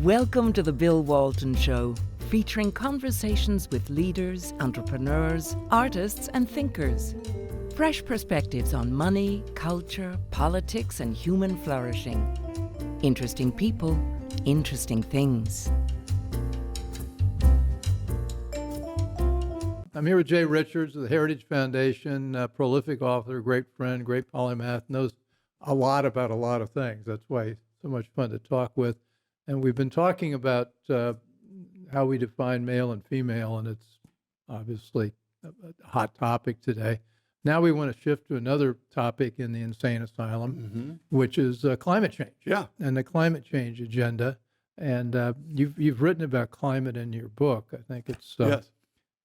Welcome to the Bill Walton Show, featuring conversations with leaders, entrepreneurs, artists, and thinkers. Fresh perspectives on money, culture, politics, and human flourishing. Interesting people, interesting things. I'm here with Jay Richards of the Heritage Foundation, a prolific author, great friend, great polymath, knows a lot about a lot of things. That's why he's so much fun to talk with. And we've been talking about how we define male and female, and it's obviously a hot topic today. Now we want to shift to another topic in the insane asylum, which is climate change. Yeah. And the climate change agenda. And you've written about climate in your book. I think it's Yes.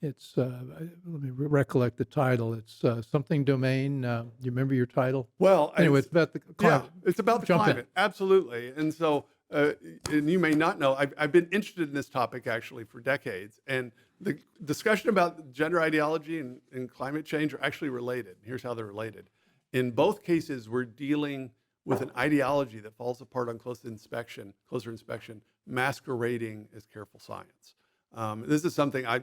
It's let me recollect the title. It's something domain. You remember your title? Well, Anyway, it's about the climate. Yeah, it's about the Jump in. climate. Absolutely. And so, and you may not know, I've been interested in this topic actually for decades. And the discussion about gender ideology and climate change are actually related. Here's how they're related. In both cases, we're dealing with an ideology that falls apart on closer inspection, masquerading as careful science. This is something I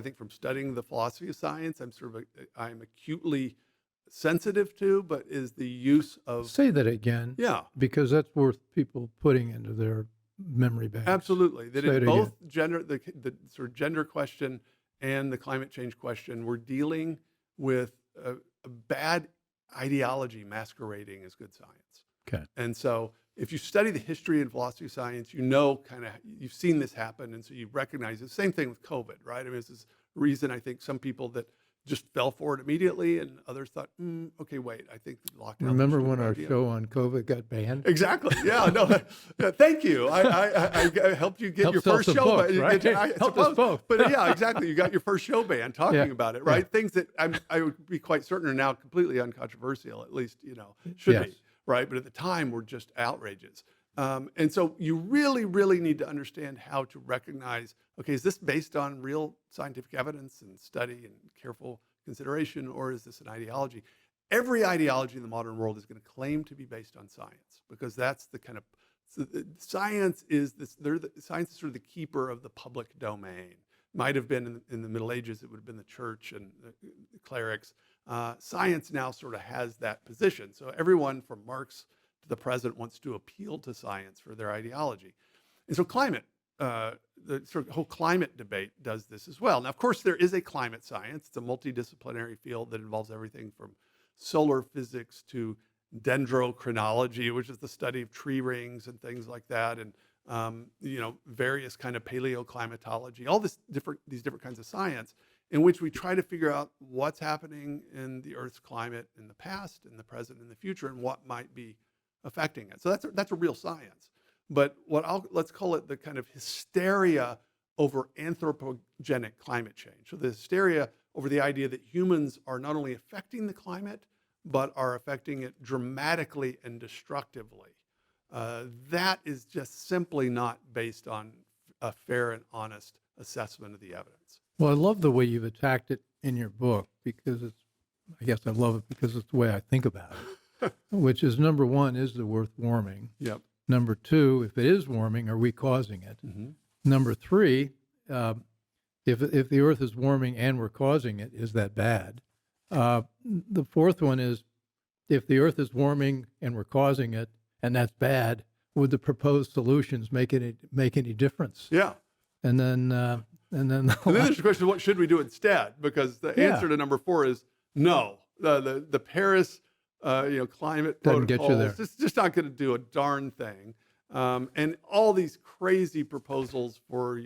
think from studying the philosophy of science, I'm acutely sensitive to, but is the use of... Say that again. Yeah. Because that's worth people putting into their memory banks. Absolutely. That Say in it both gender, the sort of gender question and the climate change question, we're dealing with a bad ideology masquerading as good science. Okay. And so if you study the history and philosophy of science, you know, you've seen this happen. And so you recognize the same thing with COVID, right? I mean, this is the reason I think some people that just fell for it immediately and others thought, okay, wait, I think the lockdown. Remember when our show on COVID got banned? Exactly. Yeah. No. Thank you. I helped you get your first show. Both, right? Helped us both. But yeah, exactly. You got your first show banned talking about it, right? Yeah. Things that I would be quite certain are now completely uncontroversial. At least should be, right? But at the time, were just outrages. And so you really, really need to understand how to recognize, okay, is this based on real scientific evidence and study and careful consideration, or is this an ideology? Every ideology in the modern world is going to claim to be based on science, because that's the kind of, science is science is sort of the keeper of the public domain. Might have been in the Middle Ages, it would have been the church and the clerics. Science now sort of has that position. So everyone from Marx to the present wants to appeal to science for their ideology. And so climate, the sort of whole climate debate does this as well. Now, of course, there is a climate science. It's a multidisciplinary field that involves everything from solar physics to dendrochronology, which is the study of tree rings and things like that, and various kind of paleoclimatology, all these different kinds of science in which we try to figure out what's happening in the Earth's climate in the past, in the present, and the future, and what might be affecting it. So that's a real science. But let's call it the kind of hysteria over anthropogenic climate change. So the hysteria over the idea that humans are not only affecting the climate, but are affecting it dramatically and destructively. That is just simply not based on a fair and honest assessment of the evidence. Well, I love the way you've attacked it in your book, because I guess I love it because it's the way I think about it, which is, number one, is the Earth warming? Yep. Number two, if it is warming, are we causing it? Mm-hmm. Number three, if the Earth is warming and we're causing it, is that bad? The fourth one is, if the Earth is warming and we're causing it, and that's bad, would the proposed solutions make any difference? Yeah. And then there's the question: what should we do instead? Because the answer to number four is no. The Paris climate doesn't protocol get you there. It's just not going to do a darn thing. And all these crazy proposals for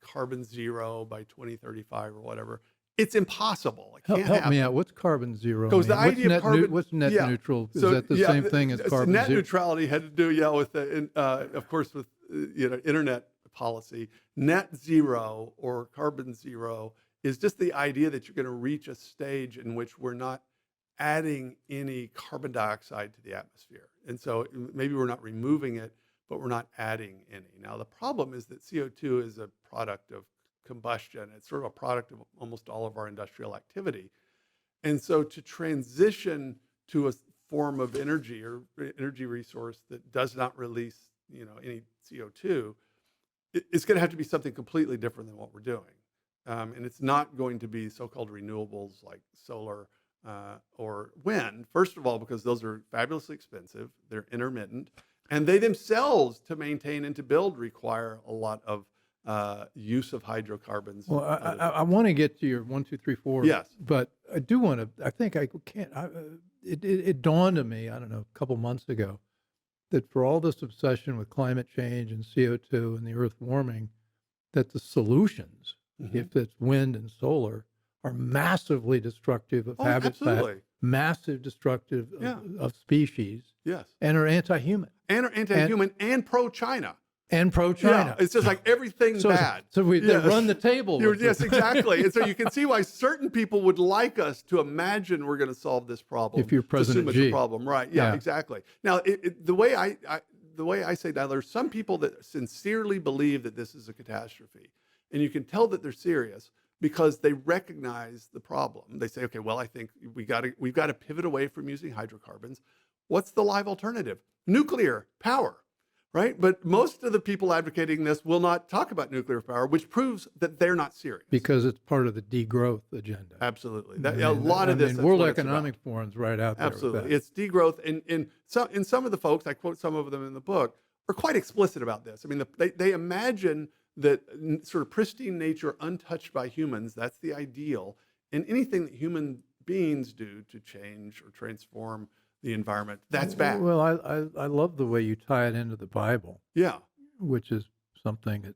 carbon zero by 2035 or whatever. It's impossible. It can't help happen. me out. What's carbon zero? Because the idea of carbon, what's net neutral? Is that the same thing as carbon net zero? Net neutrality had to do, with of course, with internet policy. Net zero or carbon zero is just the idea that you're going to reach a stage in which we're not adding any carbon dioxide to the atmosphere, and so maybe we're not removing it, but we're not adding any. Now the problem is that CO2 is a product of combustion. It's sort of a product of almost all of our industrial activity. And so to transition to a form of energy or energy resource that does not release any CO2, it's going to have to be something completely different than what we're doing. And it's not going to be so-called renewables like solar or wind. First of all, because those are fabulously expensive, they're intermittent, and they themselves, to maintain and to build, require a lot of use of hydrocarbons. Well, I want to get to your 1, 2, 3, 4. Yes. But I do want to. I think I can't. It dawned on me, I don't know, a couple months ago, that for all this obsession with climate change and CO2 and the Earth warming, that the solutions, if it's wind and solar, are massively destructive of habitat, absolutely. massive destructive of species, Yes. and are anti-human. And are anti-human and pro-China. And pro-China. Yeah, it's just like everything bad. So they run the table. Yes, exactly. And so you can see why certain people would like us to imagine we're going to solve this problem. If you're President assume Xi. it's a problem, right? Yeah, exactly. Now, the way I say that, there's some people that sincerely believe that this is a catastrophe, and you can tell that they're serious because they recognize the problem. They say, okay, well, I think we've got to pivot away from using hydrocarbons. What's the live alternative? Nuclear power. Right? But most of the people advocating this will not talk about nuclear power, which proves that they're not serious. Because it's part of the degrowth agenda. Absolutely. A lot of this. World Economic Forum's right out there. Absolutely. It's degrowth. And some of the folks, I quote some of them in the book, are quite explicit about this. I mean, they imagine that sort of pristine nature untouched by humans, that's the ideal. And anything that human beings do to change or transform the environment, that's bad. Well, I love the way you tie it into the Bible. Yeah. Which is something that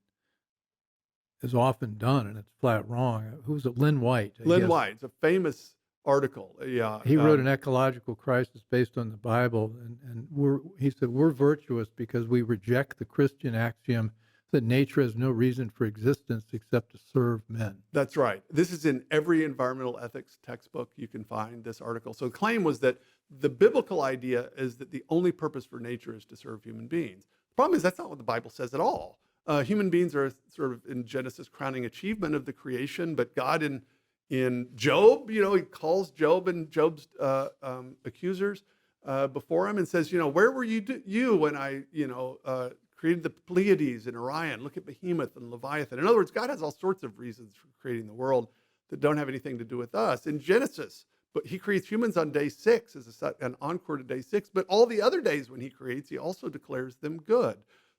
is often done, and it's flat wrong. Who's it? Lynn White. Lynn White. It's a famous article. Yeah. He wrote An Ecological Crisis based on the Bible, and he said, we're virtuous because we reject the Christian axiom that nature has no reason for existence except to serve men. That's right. This is in every environmental ethics textbook you can find, this article. So the claim was that the biblical idea is that the only purpose for nature is to serve human beings. The problem is that's not what the Bible says at all. Human beings are sort of in Genesis crowning achievement of the creation, but God in Job, he calls Job and Job's accusers before him and says, where were you when I, created the Pleiades and Orion? Look at Behemoth and Leviathan. In other words, God has all sorts of reasons for creating the world that don't have anything to do with us. In Genesis, but he creates humans on day 6 as an encore to day 6, but all the other days when he creates, he also declares them good.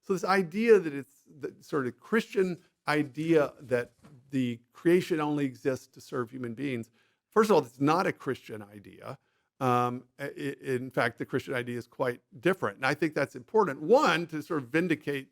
So this idea that it's the sort of Christian idea that the creation only exists to serve human beings, first of all, it's not a Christian idea. In fact, the Christian idea is quite different. And I think that's important. One, to sort of vindicate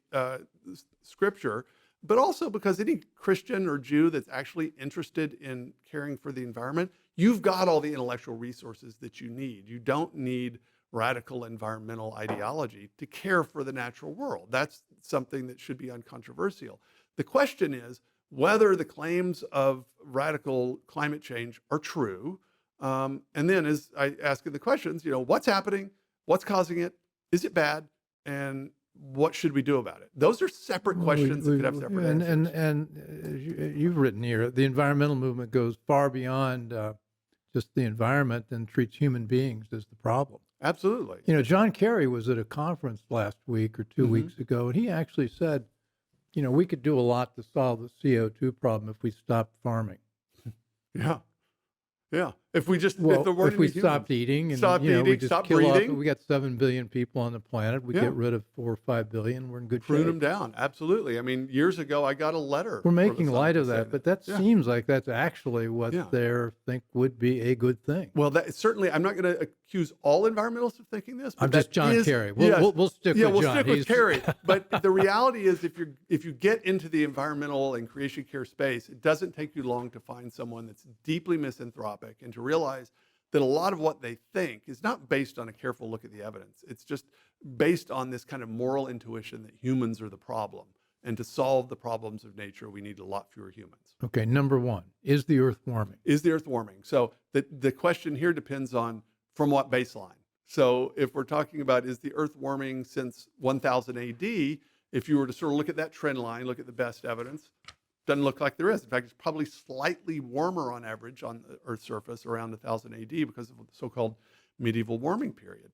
Scripture, but also because any Christian or Jew that's actually interested in caring for the environment, you've got all the intellectual resources that you need. You don't need radical environmental ideology to care for the natural world. That's something that should be uncontroversial. The question is whether the claims of radical climate change are true. And then as I ask the questions, what's happening? What's causing it? Is it bad? And what should we do about it? Those are separate questions that could have separate answers. And you've written here, the environmental movement goes far beyond just the environment and treats human beings as the problem. Absolutely. John Kerry was at a conference last week or 2 weeks ago, and he actually said, we could do a lot to solve the CO2 problem if we stopped farming. Yeah. Yeah. If we just, if we stopped eating and we just stopped kill breeding. off, we got 7 billion people on the planet. We get rid of 4 or 5 billion. We're in good shape. Prune them down. Absolutely. I mean, years ago, I got a letter. We're making light of that, but that seems like that's actually what they think would be a good thing. Well, that certainly, I'm not going to accuse all environmentalists of thinking this. But I'm just John Kerry. We'll stick with John. Yeah, we'll stick with Kerry. But the reality is, if you get into the environmental and creation care space, it doesn't take you long to find someone that's deeply misanthropic and to realize that a lot of what they think is not based on a careful look at the evidence. It's just based on this kind of moral intuition that humans are the problem. And to solve the problems of nature, we need a lot fewer humans. Okay, number one, is the Earth warming? Is the Earth warming? So the question here depends on from what baseline. So if we're talking about is the Earth warming since 1000 AD, if you were to sort of look at that trend line, look at the best evidence, doesn't look like there is. In fact, it's probably slightly warmer on average on the Earth's surface around 1000 AD because of the so-called medieval warming period.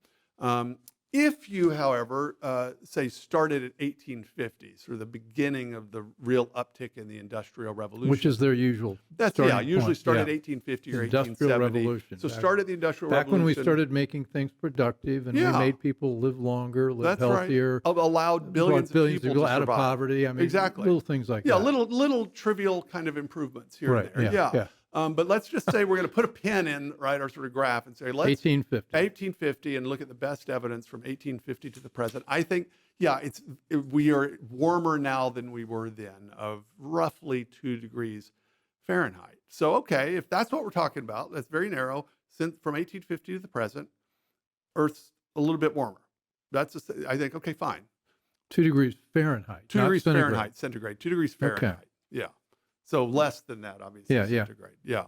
If you, however, say started at 1850, sort of the beginning of the real uptick in the Industrial Revolution, which is their usual usually point. start at 1850 or Industrial 1870. Revolution. So start at the Industrial Back Revolution. when we started making things productive and we made people live longer, live healthier. Right. Allowed billions of people to out of survive. poverty. I mean, exactly. little things like that. Yeah, little trivial kind of improvements here and there. Yeah. But let's just say we're going to put a pin in, right, our sort of graph and say, let's 1850 and look at the best evidence from 1850 to the present. I think, we are warmer now than we were then, of roughly 2 degrees Fahrenheit. So, okay, if that's what we're talking about, that's very narrow. Since from 1850 to the present, Earth's a little bit warmer. I think, okay, fine. 2 degrees Fahrenheit. 2 degrees centigrade. Fahrenheit, centigrade. 2 degrees Fahrenheit. Okay. Yeah. So less than that, obviously. Centigrade. Yeah.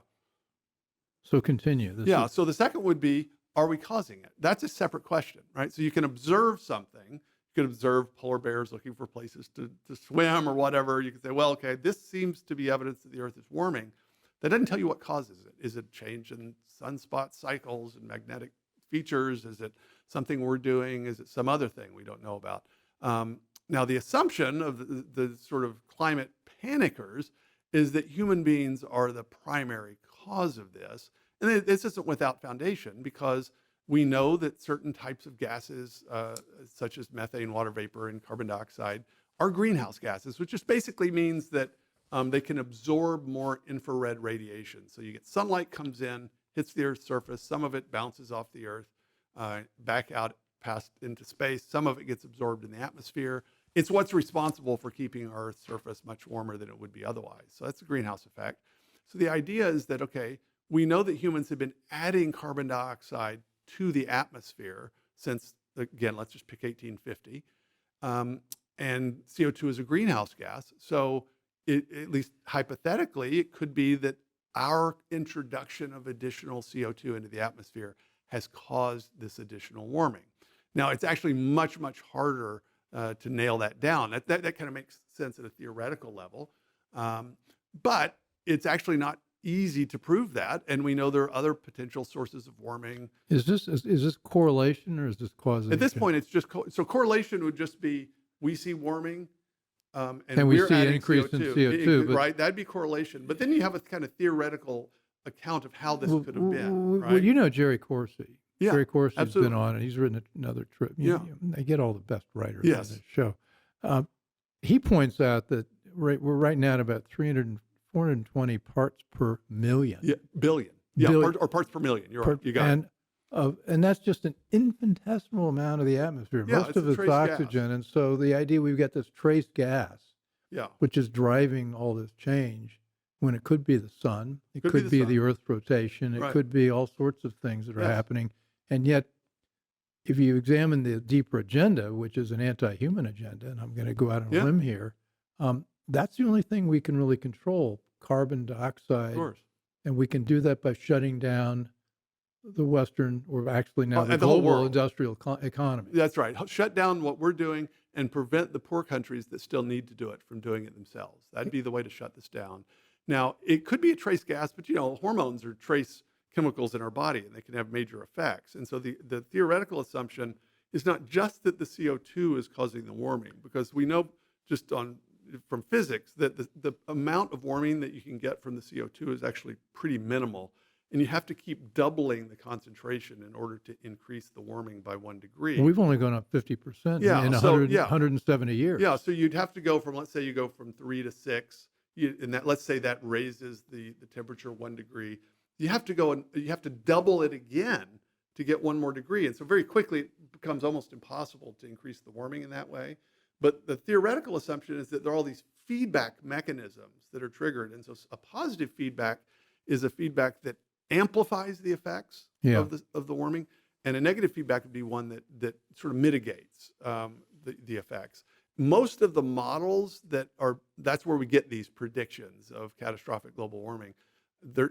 So continue. So the second would be, are we causing it? That's a separate question, right? So you can observe something. You can observe polar bears looking for places to swim or whatever. You can say, well, okay, this seems to be evidence that the Earth is warming. That doesn't tell you what causes it. Is it change in sunspot cycles and magnetic features? Is it something we're doing? Is it some other thing we don't know about? Now, the assumption of the sort of climate panickers is that human beings are the primary cause of this. And this isn't without foundation, because we know that certain types of gases, such as methane, water vapor, and carbon dioxide, are greenhouse gases, which just basically means that they can absorb more infrared radiation. So you get sunlight comes in, hits the Earth's surface, some of it bounces off the Earth, back out past into space, some of it gets absorbed in the atmosphere. It's what's responsible for keeping our Earth's surface much warmer than it would be otherwise. So that's the greenhouse effect. So the idea is that, okay, we know that humans have been adding carbon dioxide to the atmosphere since, again, let's just pick 1850. And CO2 is a greenhouse gas. So at least hypothetically, it could be that our introduction of additional CO2 into the atmosphere has caused this additional warming. Now, it's actually much, much harder to nail that down. That kind of makes sense at a theoretical level. But it's actually not easy to prove that. And we know there are other potential sources of warming. Is this correlation or is this causation? At this point, it's just, so correlation would just be, we see warming, and we we're see an adding increase in CO2. Right, that'd be correlation. But then you have a kind of theoretical account of how this could have been, right? Well, you know Jerry Corsi. Yeah, Jerry Corsi's absolutely. been on, and he's written another trip. I get all the best writers on Yes. this show. He points out that we're right now at about 420 parts per million. Yeah, billion. Yeah, Billion. or parts per million. You're right. You got it. And that's just an infinitesimal amount of the atmosphere. Yeah, Most it's of a it's trace oxygen. gas. And so the idea we've got this trace gas, which is driving all this change, when it could be the sun, it could be the Earth's rotation, it could be all sorts of things that are happening. And yet, if you examine the deeper agenda, which is an anti-human agenda, and I'm going to go out on a limb here, that's the only thing we can really control, carbon dioxide. Of course. And we can do that by shutting down the Western, or actually now the whole global world. industrial economy. That's right. Shut down what we're doing and prevent the poor countries that still need to do it from doing it themselves. That'd be the way to shut this down. Now, it could be a trace gas, but hormones are trace chemicals in our body, and they can have major effects. And so the theoretical assumption is not just that the CO2 is causing the warming, because we know just from physics that the amount of warming that you can get from the CO2 is actually pretty minimal. And you have to keep doubling the concentration in order to increase the warming by 1 degree. Well, we've only gone up 50% in 170 years. Yeah, so you'd have to go from, let's say you go from 3 to 6, and let's say that raises the temperature 1 degree. You have to go and you have to double it again to get 1 more degree. And so very quickly it becomes almost impossible to increase the warming in that way. But the theoretical assumption is that there are all these feedback mechanisms that are triggered. And so a positive feedback is a feedback that amplifies the effects of the warming, and a negative feedback would be one that sort of mitigates the effects. Most of the models that's where we get these predictions of catastrophic global warming.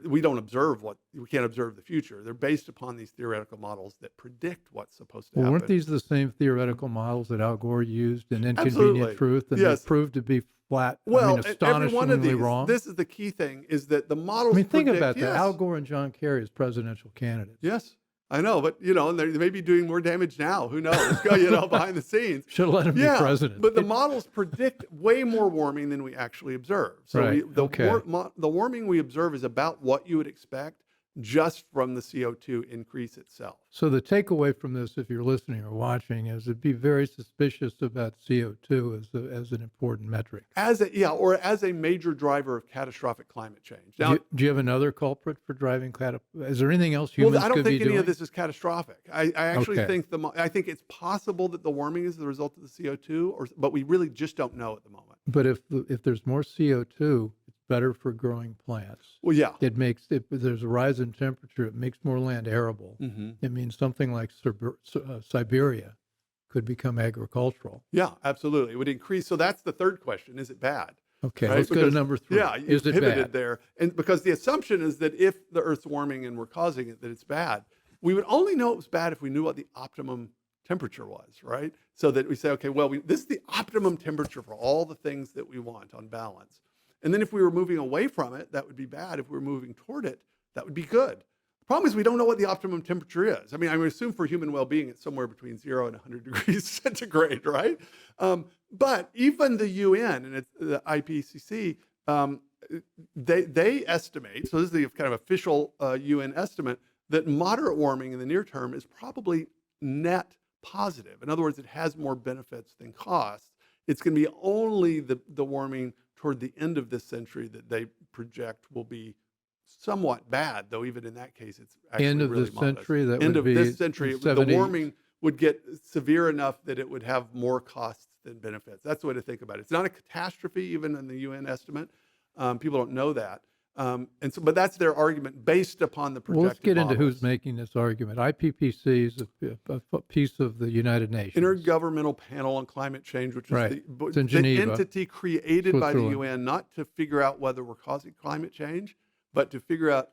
We can't observe the future. They're based upon these theoretical models that predict what's supposed to happen. Weren't these the same theoretical models that Al Gore used in Inconvenient Absolutely. Truth, and they proved to be flat? Well, astonishingly every one of these, wrong. this is the key thing, is that the models think predict, about that. Al Gore and John Kerry as presidential candidates. Yes. I know, but and they may be doing more damage now. Who knows? Behind the scenes. Should have let him be president. But the models predict way more warming than we actually observe. So Right. the warming we observe is about what you would expect just from the CO2 increase itself. So the takeaway from this, if you're listening or watching, is to be very suspicious about CO2 as an important metric. Or as a major driver of catastrophic climate change. Now, do you have another culprit for driving is there anything else humans could be doing? I don't think any of this is catastrophic. I actually Okay. think it's possible that the warming is the result of the CO2, but we really just don't know at the moment. But if there's more CO2, it's better for growing plants. Well, yeah. If there's a rise in temperature, it makes more land arable. Mm-hmm. It means something like Siberia could become agricultural. Yeah, absolutely. It would increase. So that's the third question. Is it bad? Okay, let's go to number 3. Yeah, is it pivoted bad? there. And because the assumption is that if the Earth's warming and we're causing it, that it's bad. We would only know it was bad if we knew what the optimum temperature was, right? So that we say, okay, well, this is the optimum temperature for all the things that we want on balance. And then if we were moving away from it, that would be bad. If we were moving toward it, that would be good. The problem is we don't know what the optimum temperature is. I mean, I would assume for human well-being, it's somewhere between 0 and 100 degrees centigrade, right? But even the UN and the IPCC, they estimate, so this is the kind of official UN estimate, that moderate warming in the near term is probably net positive. In other words, it has more benefits than costs. It's going to be only the warming toward the end of this century that they project will be somewhat bad, though even in that case, it's actually End of really this modest. century, that End would of be this century, the 70s. warming would get severe enough that it would have more costs than benefits. That's the way to think about it. It's not a catastrophe, even in the UN estimate. People don't know that. But that's their argument based upon the projected Well, let's get into models. who's making this argument. IPCC is a piece of the United Nations. Intergovernmental Panel on Climate Change, which Right. is It's in the Geneva, entity created by the Switzerland. UN, not to figure out whether we're causing climate change, but to figure out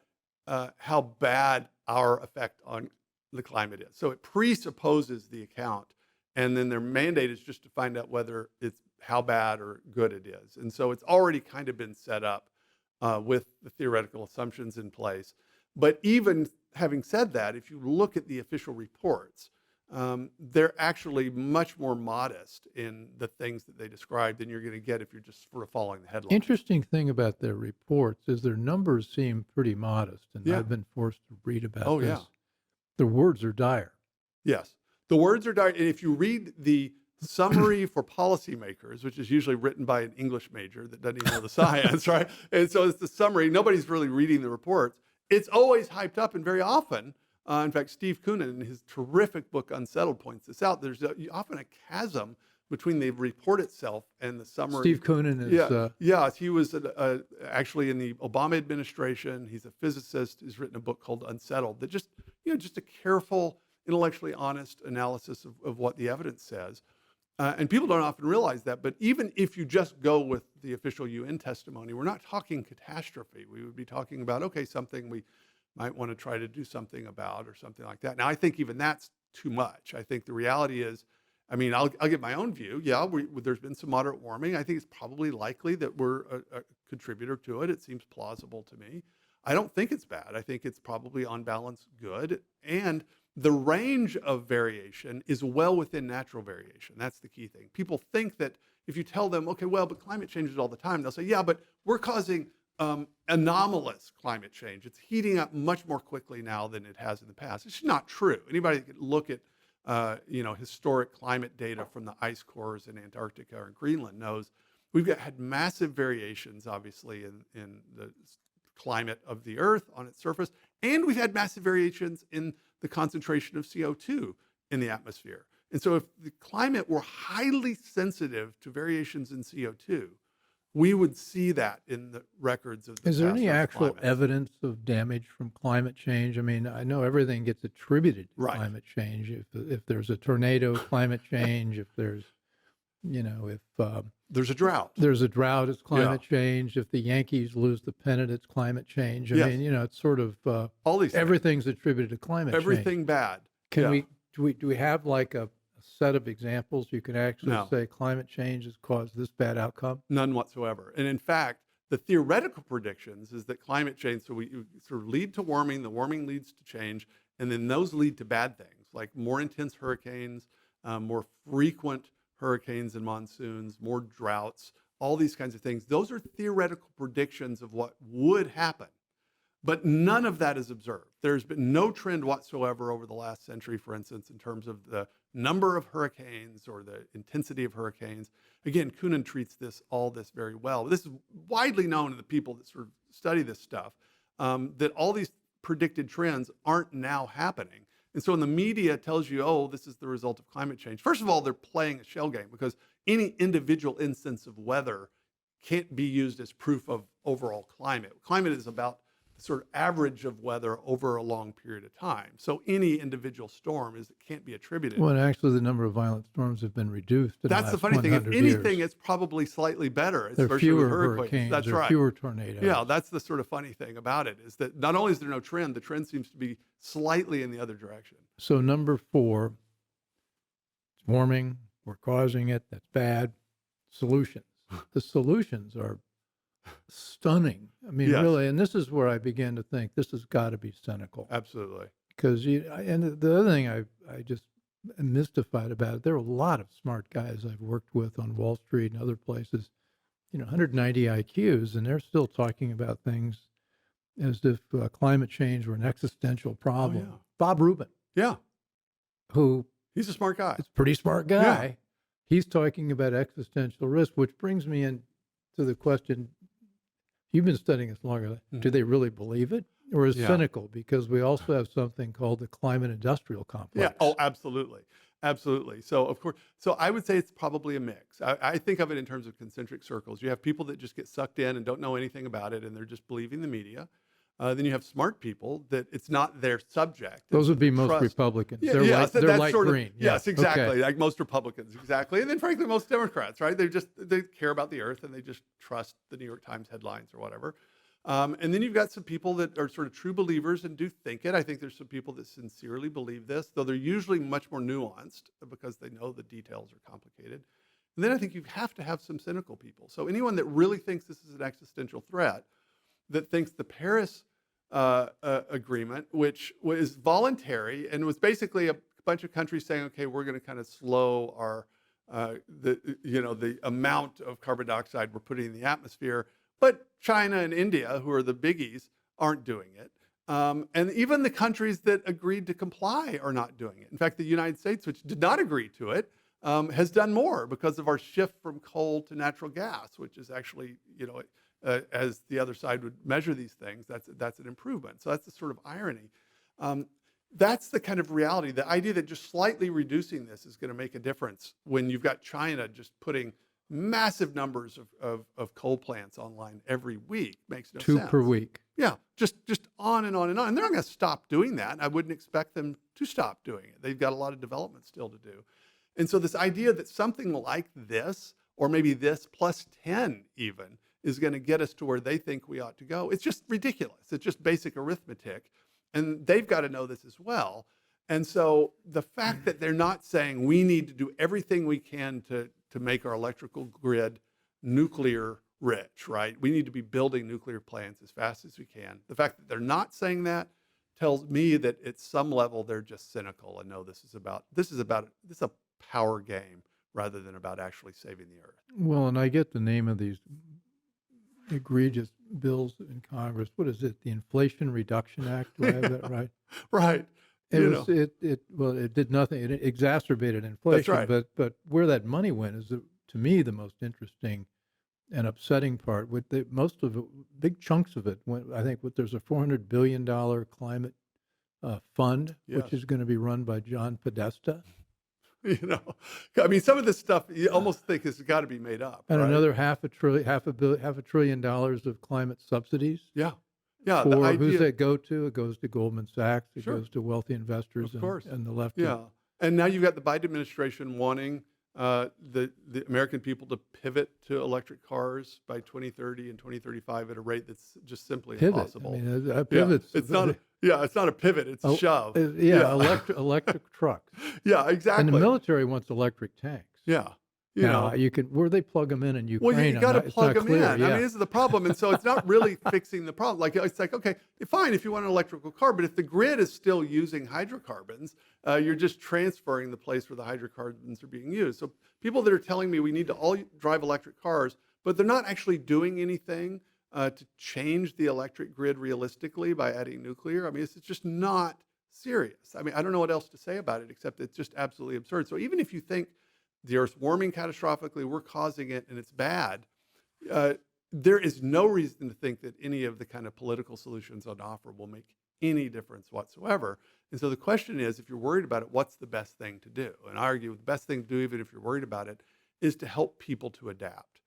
how bad our effect on the climate is. So it presupposes the account, and then their mandate is just to find out whether it's how bad or good it is. And so it's already kind of been set up with the theoretical assumptions in place. But even having said that, if you look at the official reports, they're actually much more modest in the things that they describe than you're going to get if you're just sort of following the headlines. Interesting thing about their reports is their numbers seem pretty modest, and Yeah. I've been forced to read about Oh, this. yeah. The words are dire. Yes. The words are dark. And if you read the summary for policymakers, which is usually written by an English major that doesn't even know the science, right? And so it's the summary. Nobody's really reading the reports. It's always hyped up, and very often, in fact, Steve Koonin, in his terrific book Unsettled, points this out. There's often a chasm between the report itself and the summary. Steve Koonin is He was actually in the Obama administration. He's a physicist. He's written a book called Unsettled that just a careful, intellectually honest analysis of what the evidence says. And people don't often realize that, but even if you just go with the official UN testimony, we're not talking catastrophe. We would be talking about, okay, something we might want to try to do something about or something like that. Now, I think even that's too much. I think the reality is, I mean, I'll give my own view. Yeah, there's been some moderate warming. I think it's probably likely that we're a contributor to it. It seems plausible to me. I don't think it's bad. I think it's probably on balance good. And the range of variation is well within natural variation. That's the key thing. People think that if you tell them, okay, well, but climate changes all the time, they'll say, yeah, but we're causing anomalous climate change. It's heating up much more quickly now than it has in the past. It's not true. Anybody that can look at historic climate data from the ice cores in Antarctica or in Greenland knows we've had massive variations, obviously, in the climate of the Earth on its surface, and we've had massive variations in the concentration of CO2 in the atmosphere. And so if the climate were highly sensitive to variations in CO2, we would see that in the records of the Is there past any Earth actual climates. evidence of damage from climate change? I mean, I know everything gets attributed to Right. climate change. If there's a tornado, climate change. If there's, if There's a drought. there's a drought, it's climate change. If the Yankees lose the pennant, it's climate change. I Yes. mean, it's sort of All these things. everything's attributed to climate change. Everything bad. Can Yeah. do we have like a set of examples you can actually No. say climate change has caused this bad outcome? None whatsoever. And in fact, the theoretical predictions is that climate change, so we sort of lead to warming, the warming leads to change, And then those lead to bad things like more intense hurricanes, more frequent hurricanes and monsoons, more droughts, all these kinds of things. Those are theoretical predictions of what would happen. But none of that is observed. There's been no trend whatsoever over the last century, for instance, in terms of the number of hurricanes or the intensity of hurricanes. Again, Coonan treats all this very well. This is widely known to the people that sort of study this stuff, that all these predicted trends aren't now happening. And so when the media tells you, oh, this is the result of climate change, first of all, they're playing a shell game because any individual instance of weather can't be used as proof of overall climate. Climate is about the sort of average of weather over a long period of time. So any individual storm can't be attributed. Well, and actually, the number of violent storms have been reduced. That's the funny thing. If anything, it's probably slightly better. There are fewer hurricanes. That's right. Fewer tornadoes. Yeah, that's the sort of funny thing about it is that not only is there no trend, the trend seems to be slightly in the other direction. So number 4, it's warming. We're causing it. That's bad. Solutions. The solutions are stunning. I mean, Yes. really, and this is where I began to think this has got to be cynical. Absolutely. Because and the other thing I just am mystified about it, there are a lot of smart guys I've worked with on Wall Street and other places, 190 IQs, and they're still talking about things as if climate change were an existential problem. yeah. Bob Rubin, Yeah. who He's a smart guy. is a pretty smart guy, he's talking about existential risk, which brings me in to the question, you've been studying this longer. Do they really believe it? Or is cynical? Because we also have something called the climate industrial complex. Yeah. Oh, absolutely. Absolutely. So, of course, I would say it's probably a mix. I think of it in terms of concentric circles. You have people that just get sucked in and don't know anything about it, and they're just believing the media. Then you have smart people that it's not their subject. Those would be most Republicans. They're light green. Yes, exactly. Okay. Like most Republicans, exactly. And then frankly, most Democrats, right? They care about the earth and they just trust the New York Times headlines or whatever. And then you've got some people that are sort of true believers and do think it. I think there's some people that sincerely believe this, though they're usually much more nuanced because they know the details are complicated. And then I think you have to have some cynical people. So anyone that really thinks this is an existential threat, that thinks the Paris agreement, which was voluntary and was basically a bunch of countries saying, okay, we're going to kind of slow our the amount of carbon dioxide we're putting in the atmosphere, but China and India, who are the biggies, aren't doing it. And even the countries that agreed to comply are not doing it. In fact, the United States, which did not agree to it, has done more because of our shift from coal to natural gas, which is actually, as the other side would measure these things, that's an improvement. So that's the sort of irony. That's the kind of reality. The idea that just slightly reducing this is going to make a difference when you've got China just putting massive numbers of coal plants online every week makes no sense. 2 per week. Yeah, just on and on and on. And they're not going to stop doing that. I wouldn't expect them to stop doing it. They've got a lot of development still to do. And so this idea that something like this, or maybe this plus 10 even, is going to get us to where they think we ought to go, it's just ridiculous. It's just basic arithmetic. And they've got to know this as well. And so the fact that they're not saying we need to do everything we can to make our electrical grid nuclear rich, right? We need to be building nuclear plants as fast as we can. The fact that they're not saying that tells me that at some level they're just cynical and know this is a power game rather than about actually saving the earth. Well, and I get the name of these egregious bills in Congress. What is it? The Inflation Reduction Act. Do I have that right? Right. It did nothing. It exacerbated inflation. That's right. But where that money went is, to me, the most interesting and upsetting part. Most of it, big chunks of it went. I think there's a $400 billion climate fund, Yes. which is going to be run by John Podesta. I mean, some of this stuff you almost think has got to be made up. And right? another half a trillion dollars of climate subsidies. Yeah. Who's that go to? It goes to Goldman Sachs. It Sure. goes to wealthy investors Of course. and the left. Yeah. And now you've got the Biden administration wanting the American people to pivot to electric cars by 2030 and 2035 at a rate that's just simply impossible. I mean, a pivot's it's not a pivot, it's a shove. Electric trucks. Yeah, exactly. And the military wants electric tanks. Yeah. You Now, know, you can where they plug them in well, Ukraine. you got to It's plug not them clear. in. Yeah. I mean, this is the problem. And so it's not really fixing the problem. Like, it's like, okay, fine if you want an electrical car, but if the grid is still using hydrocarbons, you're just transferring the place where the hydrocarbons are being used. So people that are telling me we need to all drive electric cars, but they're not actually doing anything to change the electric grid realistically by adding nuclear. I mean, it's just not serious. I mean, I don't know what else to say about it, except it's just absolutely absurd. So even if you think the Earth's warming catastrophically, we're causing it, and it's bad, there is no reason to think that any of the kind of political solutions on offer will make any difference whatsoever. And so the question is, if you're worried about it, what's the best thing to do? And I argue the best thing to do, even if you're worried about it, is to help people to adapt.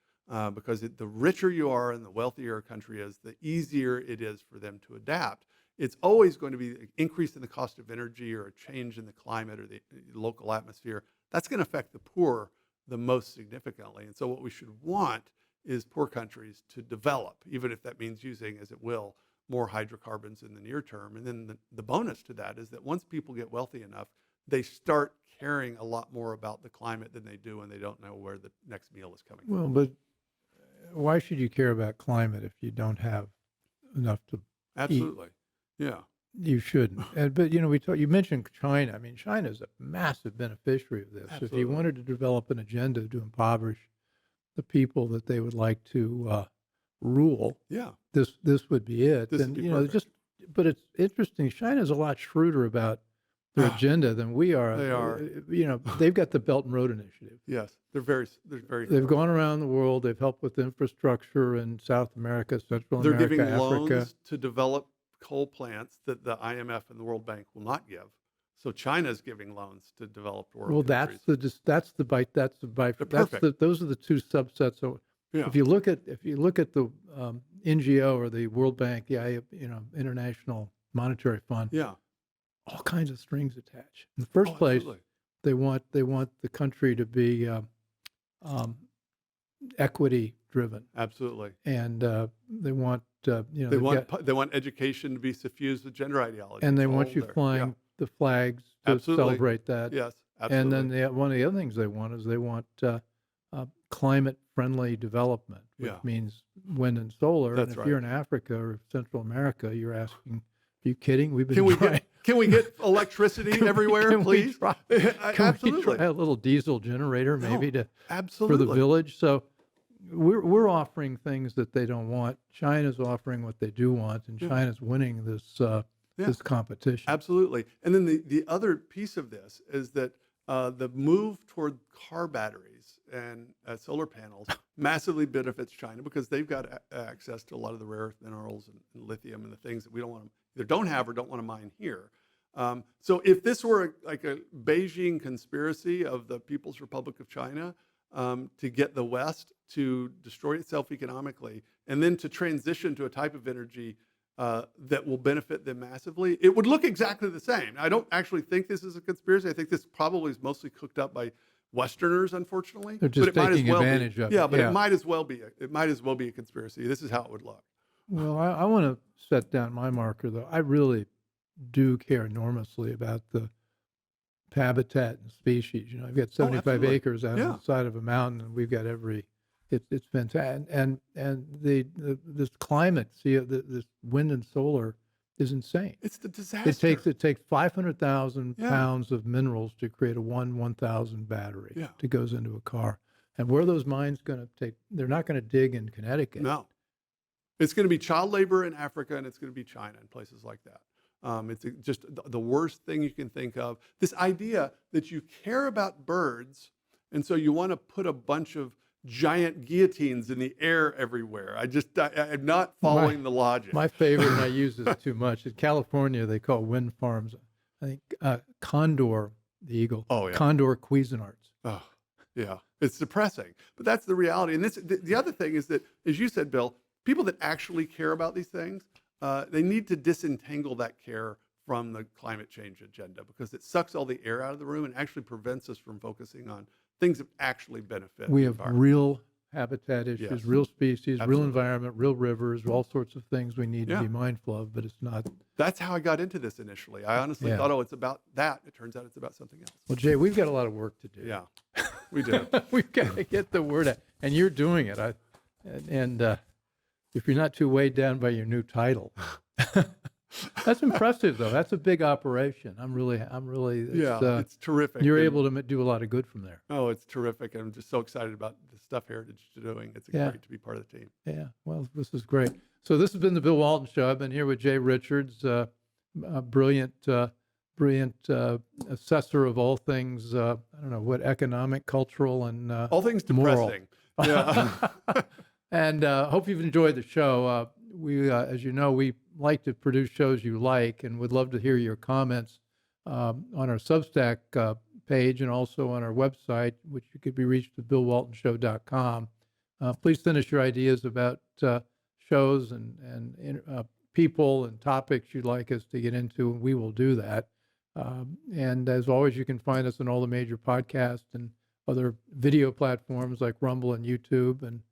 Because the richer you are and the wealthier a country is, the easier it is for them to adapt. It's always going to be an increase in the cost of energy or a change in the climate or the local atmosphere. That's going to affect the poor the most significantly. And so what we should want is poor countries to develop, even if that means using, as it will, more hydrocarbons in the near term. And then the bonus to that is that once people get wealthy enough, they start caring a lot more about the climate than they do when they don't know where the next meal is coming from. Well, but why should you care about climate if you don't have enough to eat? Absolutely. Yeah. You shouldn't. But you mentioned China. I mean, China is a massive beneficiary of this. Absolutely. If you wanted to develop an agenda to impoverish the people that they would like to rule, Yeah. this would be it. This And would be perfect. but it's interesting. China's a lot shrewder about their agenda than we are. They are. They've got the Belt and Road Initiative. Yes. They're very. They've thorough. gone around the world. They've helped with infrastructure in South America, Central They're America, giving Africa. loans to develop coal plants that the IMF and the World Bank will not give. So China's giving loans to developed world Well, countries. that's the bite. Perfect. Those are the two subsets. So Yeah. if you look at the NGO or the World Bank, the International Monetary Fund, Yeah. all kinds of strings attached. In the first place, Absolutely. they want the country to be equity driven, Absolutely. and they want They they've want got- they want education to be suffused with gender ideology. and they It's want all you there. flying the flags to Absolutely. celebrate that. Yeah. Yes. And Absolutely. then one of the other things they want is they want climate-friendly development, which Yeah. means wind and solar. That's and if right. you're in Africa or Central America, you're asking, "Are you kidding? We've been Can we trying." get electricity everywhere, can we please? try- Can Absolutely. we try a little diesel generator No, maybe for Absolutely. the village? So we're offering things that they don't want. China's offering what they do want, and Yeah. China's winning this this competition. Absolutely. And then the other piece of this is that the move toward car batteries and solar panels massively benefits China because they've got access to a lot of the rare earth minerals and lithium and the things that we don't want to either don't have or don't want to mine here. So if this were like a Beijing conspiracy of the People's Republic of China to get the West to destroy itself economically and then to transition to a type of energy that will benefit them massively, it would look exactly the same. I don't actually think this is a conspiracy. I think this probably is mostly cooked up by Westerners, unfortunately. They're just but it might taking as well advantage be. of it. Yeah, but Yeah. it might as well be. It might as well be a conspiracy. This is how it would look. Well, I want to set down my marker, though. I really do care enormously about the habitat and species. I've got 75 absolutely. acres out on the side of a mountain, and we've got it's fantastic. And this climate, this wind and solar is insane. It's the disaster. It takes 500,000 Yeah. pounds of minerals to create a 1,000 battery Yeah. that goes into a car. And where are those mines going to take? They're not going to dig in Connecticut. No. It's going to be child labor in Africa, and it's going to be China and places like that. It's just the worst thing you can think of. This idea that you care about birds, and so you want to put a bunch of giant guillotines in the air everywhere. I'm not following the logic. My favorite, and I use this too much, in California, they call wind farms, I think, condor, the eagle. Oh, yeah. Condor Cuisinarts. Oh, yeah, it's depressing, but that's the reality. And the other thing is that, as you said, Bill, people that actually care about these things, they need to disentangle that care from the climate change agenda because it sucks all the air out of the room and actually prevents us from focusing on things that actually benefit We the have environment. real habitat issues, Yes. real species, real Absolutely. environment, real rivers, all sorts of things we need to Yeah. be mindful of, but it's not. That's how I got into this initially. I honestly Yeah. thought, oh, it's about that. It turns out it's about something else. Well, Jay, we've got a lot of work to do. Yeah. We do. We've got to get the word out, and you're doing it. If you're not too weighed down by your new title, that's impressive, though. That's a big operation. I'm really. It's terrific. You're And- able to do a lot of good from there. Oh, it's terrific. I'm just so excited about the stuff Heritage is doing. It's Yeah. great to be part of the team. Yeah. Well, this is great. So this has been the Bill Walton Show. I've been here with Jay Richards, a brilliant assessor of all things. I don't know what economic, cultural, and All things moral. depressing. Yeah. And hope you've enjoyed the show. We, as you know, we like to produce shows you like, and would love to hear your comments on our Substack page and also on our website, which could be reached at BillWaltonShow.com. Please send us your ideas about shows and people and topics you'd like us to get into, and we will do that. And as always, you can find us on all the major podcasts and other video platforms like Rumble and YouTube and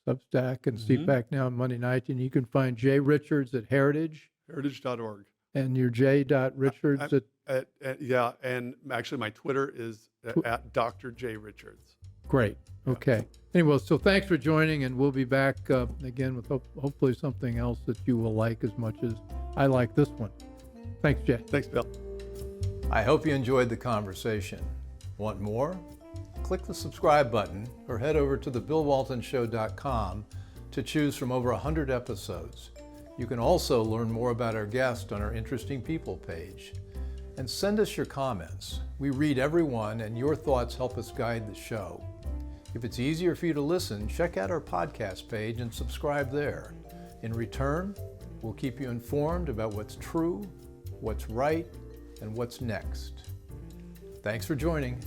Substack and CPAC now on Monday night. And you can find Jay Richards at Heritage. Heritage.org. And your J.Richards Yeah, and actually my Twitter is at Dr. J. Richards. Great. Okay. Anyway, so thanks for joining, and we'll be back again with hopefully something else that you will like as much as I like this one. Thanks, Jay. Thanks, Bill. I hope you enjoyed the conversation. Want more? Click the subscribe button or head over to thebillwaltonshow.com to choose from over 100 episodes. You can also learn more about our guest on our Interesting People page. And send us your comments. We read every one, and your thoughts help us guide the show. If it's easier for you to listen, check out our podcast page and subscribe there. In return, we'll keep you informed about what's true, what's right, and what's next. Thanks for joining.